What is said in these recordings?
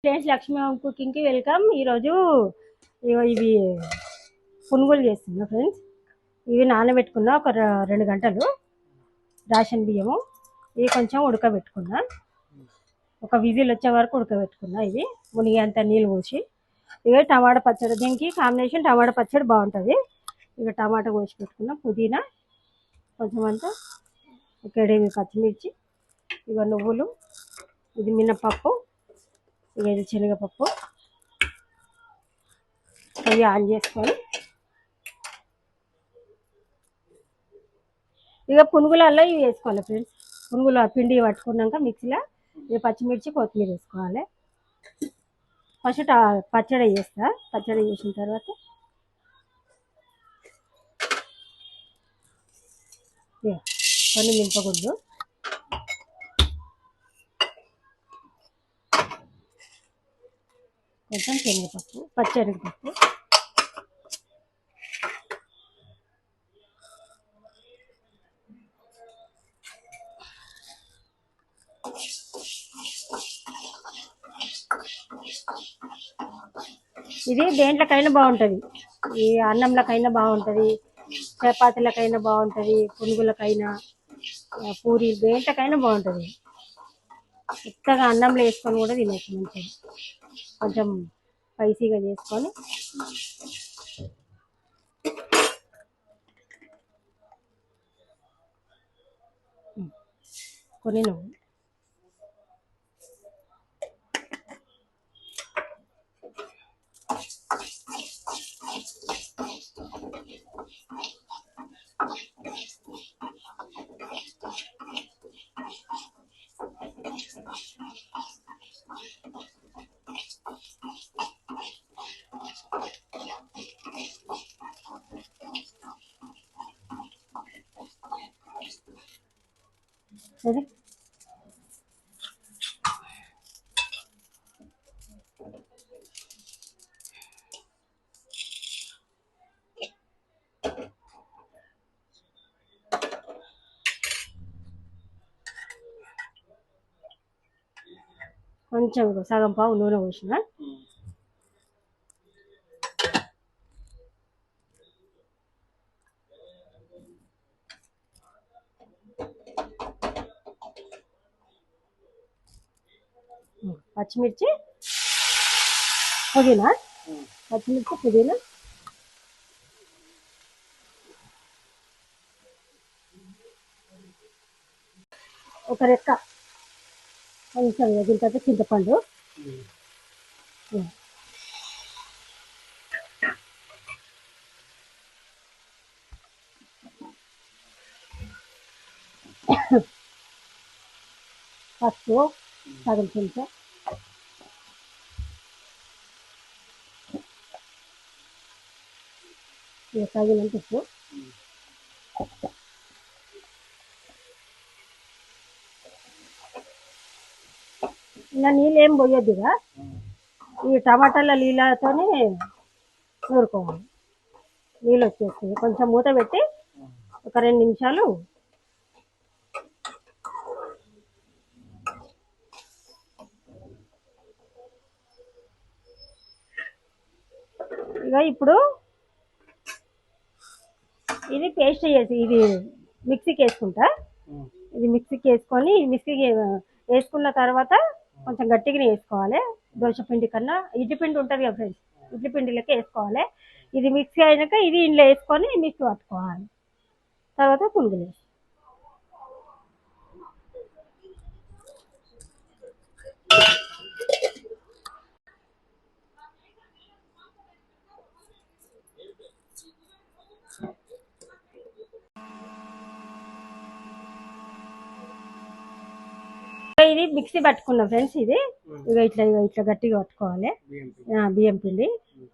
Friends, Lakshmi home కుకింగ్కి welcome. ఈరోజు ఇవి పునుగులు చేస్తున్నా ఫ్రెండ్స్. ఇవి నానబెట్టుకున్నా ఒక 2 గంటలు. రేషన్ బియ్యము ఇవి కొంచెం ఉడకబెట్టుకున్నా, ఒక విజిల్ వచ్చే వరకు ఉడకబెట్టుకున్నా. ఇవి మునిగేంత నీళ్ళు పోసి. ఇక టమాటా పచ్చడి, దీనికి కాంబినేషన్ టమాటా పచ్చడి బాగుంటుంది. ఇక టమాటా కోసి పెట్టుకున్నా, పుదీనా కొంచెం అంతా, ఒక 7 పచ్చిమిర్చి, ఇక నువ్వులు, ఇది మినపప్పు, ఇది శనగపప్పు. అవి ఆన్ చేసుకొని ఇక పునుగులలో ఇవి వేసుకోవాలి ఫ్రెండ్స్. పునుగులు పిండి పట్టుకున్నాక మిక్సీలో ఇక పచ్చిమిర్చి, కొత్తిమీర వేసుకోవాలి. ఫస్ట్ పచ్చడి చేస్తా. పచ్చడి చేసిన తర్వాత కొన్ని మినపగుళ్ళు, కొంచెం శనగపప్పు, పచ్చెనగపప్పు, ఇది దేంట్లోకైనా బాగుంటుంది. ఈ అన్నంలకైనా బాగుంటుంది, చపాతీలకైనా బాగుంటుంది, పునుగులకైనా, పూరి, దేంట్లోకైనా బాగుంటుంది. కొత్తగా అన్నంలో వేసుకొని కూడా తినచ్చు మంచిగా. కొంచెం స్పైసీగా చేసుకొని కొన్ని నువ్వు సరే. కొంచెం సగం పావు నూనె పోసిన, పచ్చిమిర్చి, పుదీనా, పచ్చిమిర్చి, పుదీనా, ఒక రెక్క, కొంచెం దీని తర్వాత చింతపండు, పసుపు సగం చెంచా, ఇక తగినంత ఉప్పు, ఇంకా నీళ్ళు ఏం పోయొద్దుగా. ఈ టమాటాల నీళ్ళతోనే నూరుకోవాలి. నీళ్ళు వచ్చేస్తుంది. కొంచెం మూత పెట్టి ఒక 2 నిమిషాలు ఇక ఇప్పుడు ఇది పేస్ట్ చేసి ఇది మిక్సీకి వేసుకుంటా. ఇది మిక్సీకి వేసుకొని, మిక్సీకి వేసుకున్న తర్వాత కొంచెం గట్టిగానే వేసుకోవాలి. దోశ పిండి కన్నా ఇడ్లీ పిండి ఉంటుంది కదా ఫ్రెండ్స్, ఇడ్లీ పిండిలోకి వేసుకోవాలి. ఇది మిక్సీ అయినాక ఇది ఇంట్లో వేసుకొని మిక్సీ పట్టుకోవాలి. తర్వాత పునుగులు వేసి ఇది మిక్సీ పట్టుకున్నాం ఫ్రెండ్స్. ఇది ఇక ఇట్లా గట్టిగా పట్టుకోవాలి. బియ్యం పిండి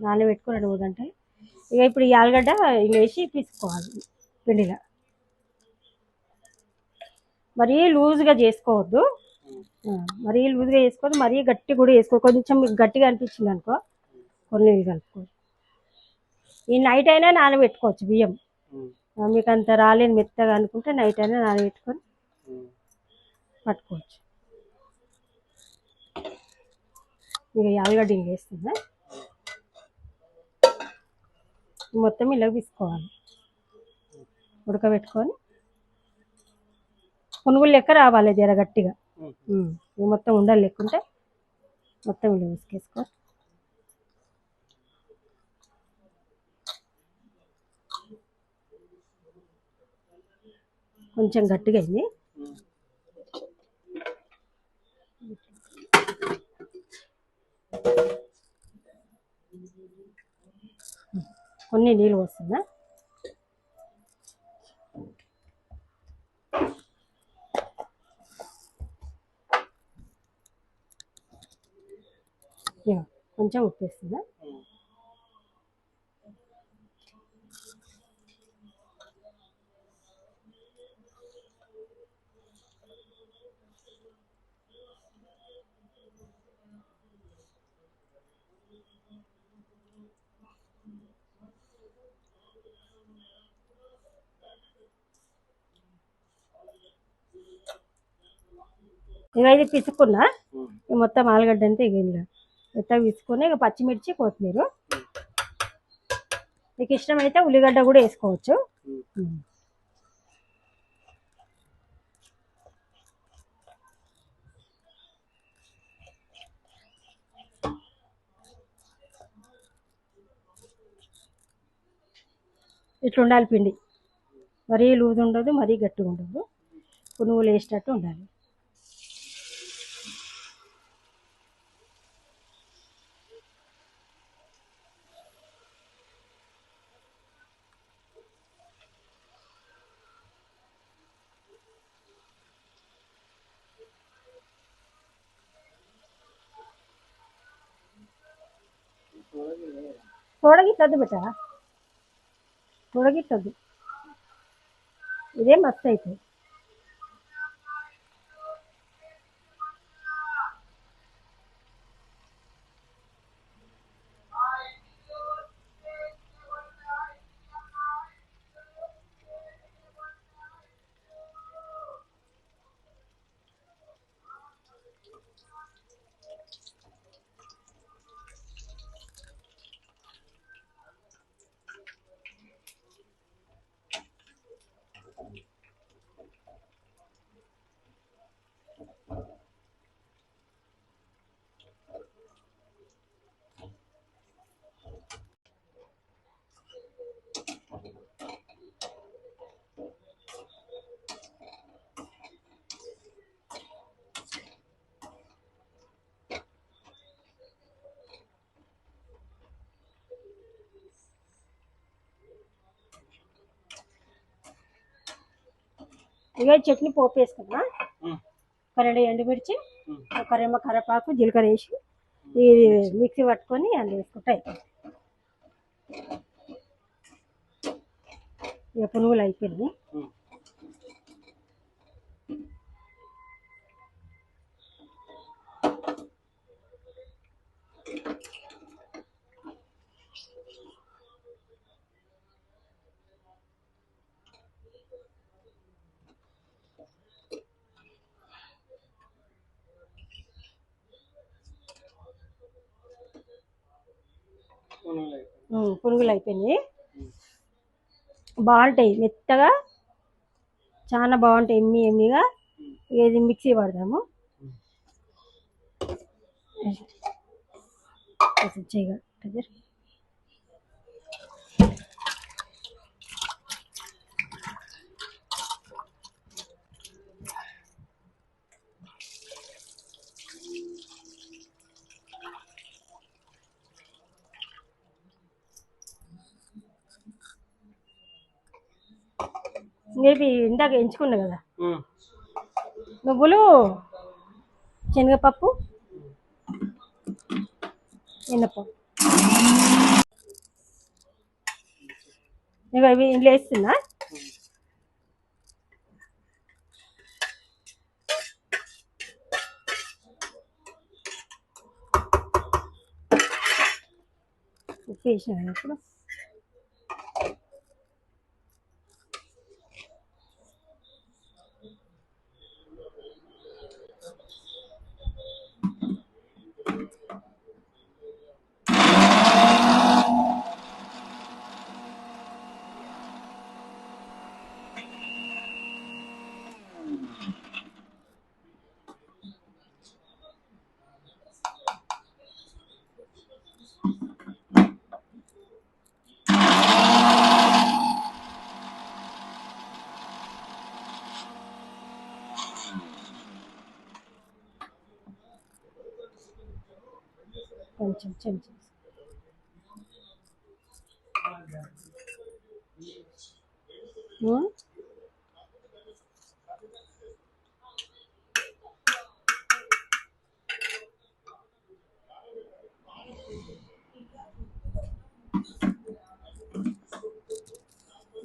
నానబెట్టుకో 2-3 గంటలు. ఇక ఇప్పుడు ఈ ఆలుగడ్డ ఇలా వేసి తీసుకోవాలి పిండిలో. మరీ లూజ్గా చేసుకోవద్దు, మరీ లూజ్గా చేసుకోవద్దు, మరీ గట్టి కూడా వేసుకో. కొంచెం మీకు గట్టిగా అనిపించింది అనుకో కొన్ని నీళ్ళు కలుపుకోవచ్చు. ఈ నైట్ అయినా నానబెట్టుకోవచ్చు బియ్యం. మీకు అంత రాలేని మెత్తగా అనుకుంటే నైట్ అయినా నానబెట్టుకొని పట్టుకోవచ్చు. ఇక ఈ ఆలుగడ్డ ఇంక వేస్తున్నా. మొత్తం ఇలా తీసుకోవాలి, ఉడకబెట్టుకొని పునుగులు లెక్క రావాలి జర గట్టిగా. ఇవి మొత్తం ఉండాలి లేకుంటే మొత్తం ఇలా వేసుకేసుకో. కొంచెం గట్టిగా అయింది. కొన్ని నీళ్ళు పోస్తున్నా. కొంచెం ఉప్పు వేస్తున్నా. ఇక ఇది పిసుకున్నా. మొత్తం ఆలుగడ్డ అంతా ఇక ఇలా మెత్తగా తీసుకొని ఇక పచ్చిమిర్చి కొత్తిమీర, మీకు ఇష్టమైతే ఉల్లిగడ్డ కూడా వేసుకోవచ్చు. ఇట్లా ఉండాలి పిండి, మరీ లూజ్ ఉండదు, మరీ గట్టిగా ఉండదు, పునుగులు వేసేటట్టు ఉండాలి. తోడగిట్టద్దు బిడ్డ, తోడగిట్టద్దు, ఇదే మస్తు అవుతుంది. ఇక చట్నీ పోపు వేసుకున్నా. ఒక 2 ఎండుమిర్చి, ఒక రెమ్మ కరివేపాకు, జీలకర్ర వేసి ఇది మిక్సీ పట్టుకొని అందులో వేసుకుంటే అయిపోయింది. ఇక పునుగులు అయిపోయింది. పునుగులు అయిపోయినాయి. బాగుంటాయి, మెత్తగా చాలా బాగుంటాయి, ఎమ్మిగా. ఇది మిక్సీ పడదాము. చేయగా ఇవి ఇందాక ఎంచుకున్నా కదా, నువ్వులు, శనగపప్పు, మినపప్పు, ఇక ఇవి ఇంట్లో వేస్తున్నా. ఉప్పు వేసిన ఇప్పుడు కొంచెం చెంచా. ఉమ్,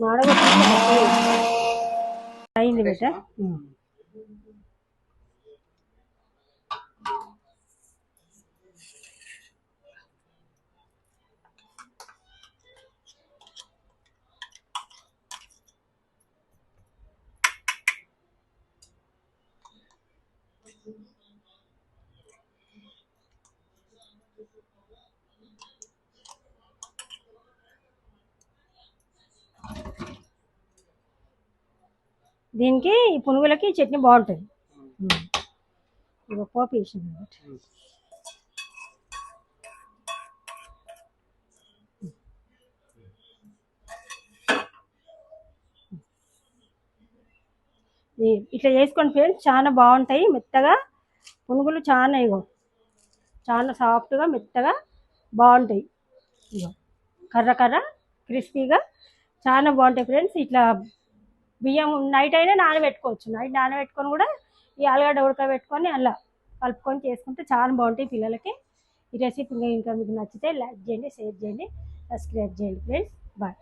మాడగొట్టి అయింది బిడ్డ. దీనికి ఈ పునుగులకి చట్నీ బాగుంటుంది. ఇక పోపు వేసింది కాబట్టి ఇట్లా చేసుకోండి ఫ్రెండ్స్, చాలా బాగుంటాయి. మెత్తగా పునుగులు చాలా ఇగో చాలా సాఫ్ట్గా మెత్తగా బాగుంటాయి. ఇగో కర్ర కర్ర క్రిస్పీగా చాలా బాగుంటాయి ఫ్రెండ్స్. ఇట్లా బియ్యం నైట్ అయినా నానబెట్టుకోవచ్చు. నైట్ నానబెట్టుకొని కూడా ఈ ఆలుగడ్డ ఉడకబెట్టుకొని అలా కలుపుకొని చేసుకుంటే చాలా బాగుంటాయి పిల్లలకి. ఈ రెసిపీ ఇంకా మీకు నచ్చితే లైక్ చేయండి, షేర్ చేయండి, సబ్స్క్రైబ్ చేయండి ఫ్రెండ్స్. బాయ్.